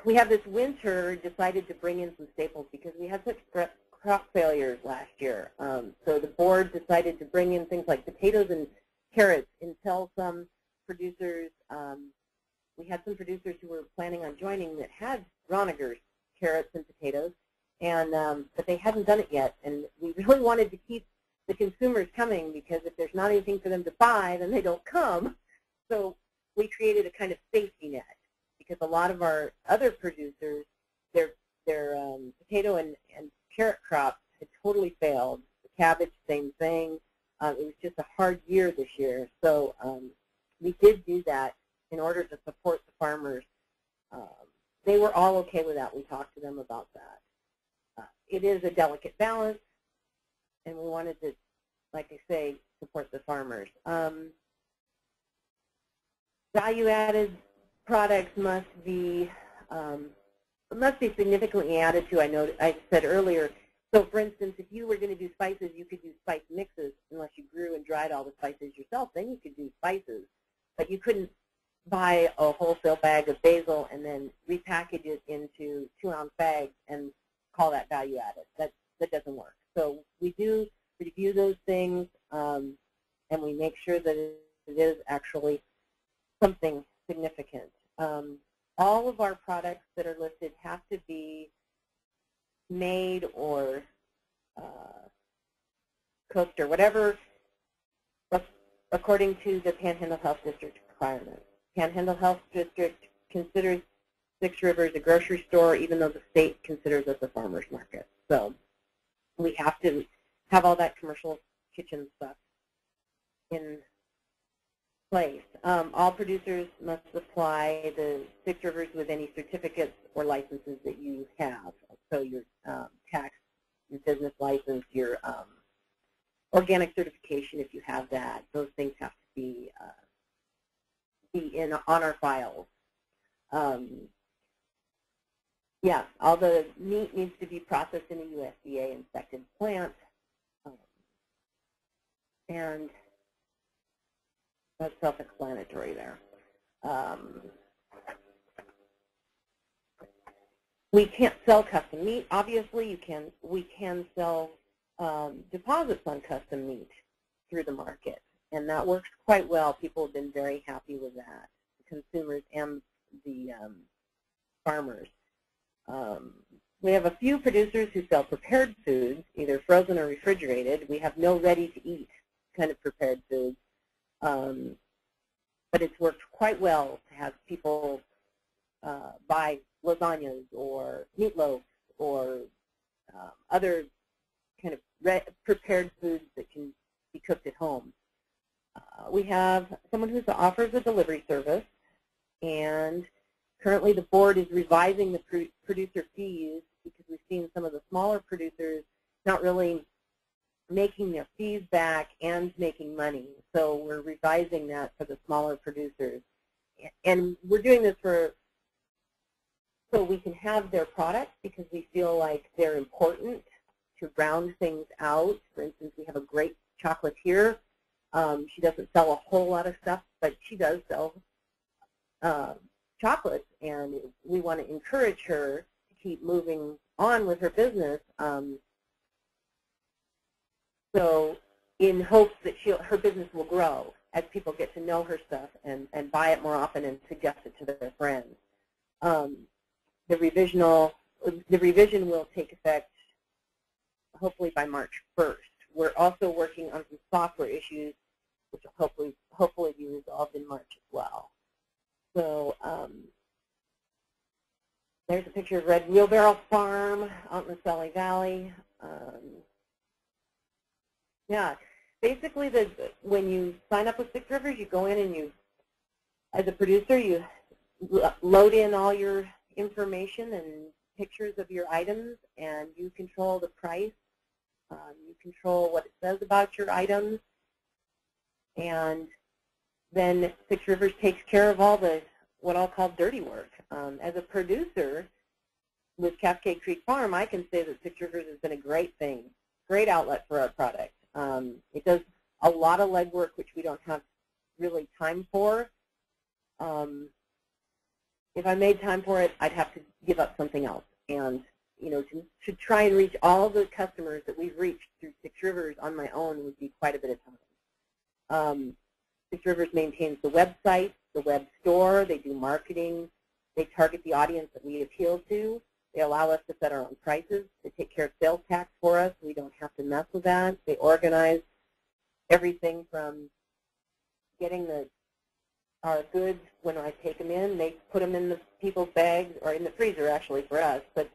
we have this winter decided to bring in some staples because we had such crop failures last year. So the board decided to bring in things like potatoes and carrots until some producers, we had some producers who were planning on joining that had Ronniger's carrots and potatoes, and but they hadn't done it yet. And we really wanted to keep the consumers coming because if there's not anything for them to buy, then they don't come. So we created a kind of safety net because a lot of our other producers, their potato and carrot crops had totally failed. The cabbage, same thing. It was just a hard year this year. So we did do that in order to support the farmers. They were all okay with that. We talked to them about that. It is a delicate balance, and we wanted to, like I say, support the farmers. Value-added products must be significantly added to. I said earlier. So, for instance, if you were going to do spices, you could do spice mixes unless you grew and dried all the spices yourself. Then you could do spices, but you couldn't buy a wholesale bag of basil and then repackage it into 2-ounce bags and call that value added. That doesn't work. So we do review those things, and we make sure that it is actually something significant. All of our products that are listed have to be made or cooked or whatever according to the Panhandle Health District requirements. Panhandle Health District considers Six Rivers a grocery store, even though the state considers us a farmer's market. So we have to have all that commercial kitchen stuff in place. All producers must supply the Six Rivers with any certificates or licenses that you have. So your tax, your business license, your organic certification, if you have that. Those things have to be on our files. Yeah, all the meat needs to be processed in a USDA inspected plant, and that's self-explanatory there. We can't sell custom meat. Obviously, we can sell deposits on custom meat through the market, and that works quite well. People have been very happy with that, the consumers and the farmers. We have a few producers who sell prepared foods, either frozen or refrigerated. We have no ready-to-eat kind of prepared foods, but it's worked quite well to have people buy lasagnas or meatloaf or other kind of prepared foods that can be cooked at home. We have someone who offers a delivery service, and currently the board is revising the producer fees because we've seen some of the smaller producers not really making their fees back and making money. So we're revising that for the smaller producers. And we're doing this so we can have their products because we feel like they're important to round things out. For instance, we have a great chocolatier. She doesn't sell a whole lot of stuff, but she does sell chocolates, and we want to encourage her to keep moving on with her business. So in hopes that her business will grow as people get to know her stuff and buy it more often and suggest it to their friends. The revision will take effect hopefully by March 1st. We're also working on some software issues which will hopefully be resolved in March as well. So there's a picture of Red Wheelbarrow Farm out in the Sally Valley. Yeah, basically when you sign up with Six Rivers, you go in and as a producer, you load in all your information and pictures of your items, and you control the price. You control what it says about your items, and then Six Rivers takes care of all the what I'll call dirty work. As a producer with Cascade Creek Farm, I can say that Six Rivers has been a great thing, great outlet for our product. It does a lot of legwork which we don't have really time for. if I made time for it, I'd have to give up something else. And, you know, to try and reach all the customers that we've reached through Six Rivers on my own would be quite a bit of time. Six Rivers maintains the website, the web store. They do marketing. They target the audience that we appeal to. They allow us to set our own prices. They take care of sales tax for us. We don't have to mess with that. They organize everything from getting our goods when I take them in. They put them in the people's bags, or in the freezer actually for us, but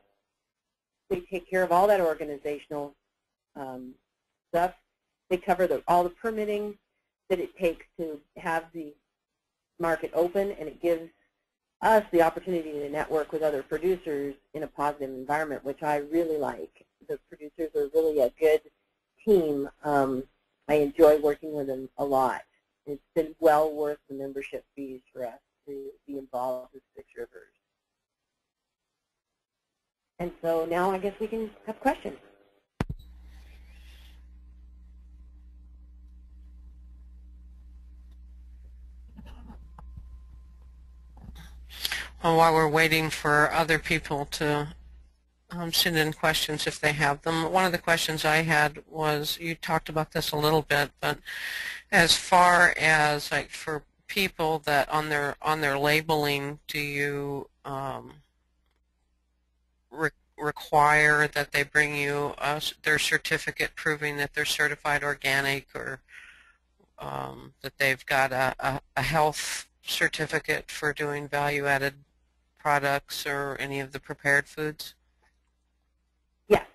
they take care of all that organizational stuff. They cover all the permitting that it takes to have the market open, and it gives us the opportunity to network with other producers in a positive environment, which I really like. The producers are really a good team. I enjoy working with them a lot. It's been well worth the membership fees for us to be involved with Six Rivers. And so now I guess we can have questions. Well, while we're waiting for other people to send in questions if they have them, one of the questions I had was, you talked about this a little bit, but as far as like for people that on their labeling, do you require that they bring you their certificate proving that they're certified organic, or that they've got a health certificate for doing value-added products or any of the prepared foods? Yes.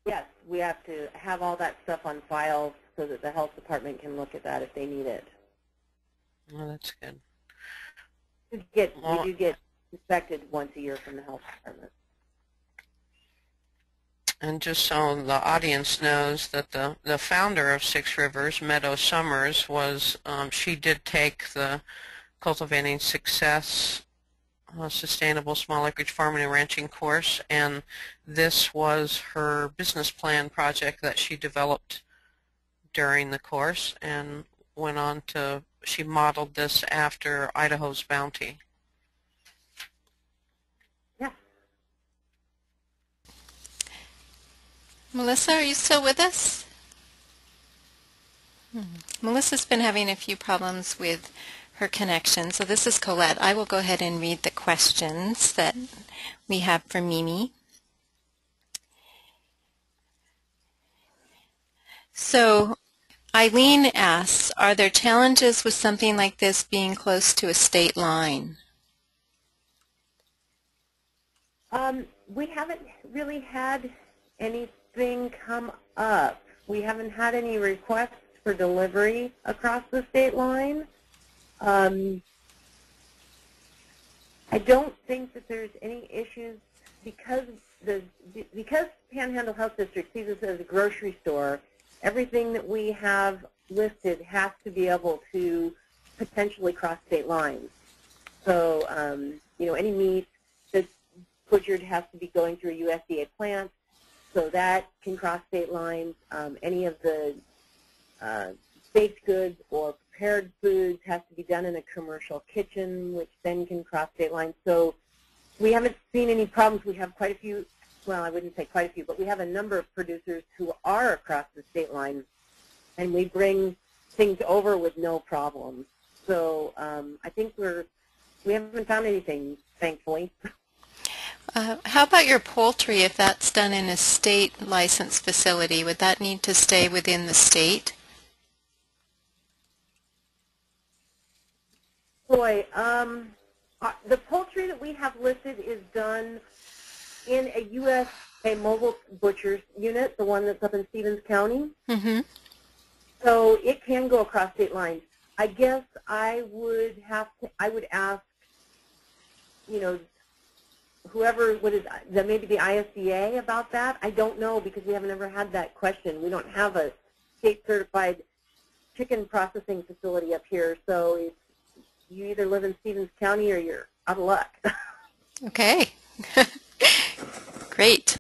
Yes, we have to have all that stuff on file so that the health department can look at that if they need it. Well, that's good. We do get inspected once a year from the health department. And just so the audience knows that the founder of Six Rivers, Meadow Summers, was she did take the Cultivating Success Sustainable Small Acreage Farming and Ranching course, and this was her business plan project that she developed during the course, and went on to, she modeled this after Idaho's Bounty. Yeah. Melissa, are you still with us? Melissa's been having a few problems with her connection, so this is Colette. I will go ahead and read the questions that we have for Mimi. So Eileen asks, are there challenges with something like this being close to a state line? We haven't really had anything come up. We haven't had any requests for delivery across the state line. I don't think that there's any issues because Panhandle Health District sees us as a grocery store. Everything that we have listed has to be able to potentially cross state lines. So, you know, any meat that's butchered has to be going through a USDA plant, so that can cross state lines. Any of the baked goods or prepared foods has to be done in a commercial kitchen, which then can cross state lines. So we haven't seen any problems. We have quite a few, well, I wouldn't say quite a few, but we have a number of producers who are across the state line, and we bring things over with no problem. So I think we haven't found anything, thankfully. How about your poultry? If that's done in a state licensed facility, would that need to stay within the state? Boy, the poultry that we have listed is done in a USA mobile butcher's unit, the one that's up in Stevens County. Mm-hmm. So it can go across state lines. I guess I would ask, you know, whoever maybe the ISDA about that. I don't know, because we haven't ever had that question. We don't have a state-certified chicken processing facility up here, so you either live in Stevens County or you're out of luck. Okay. Great.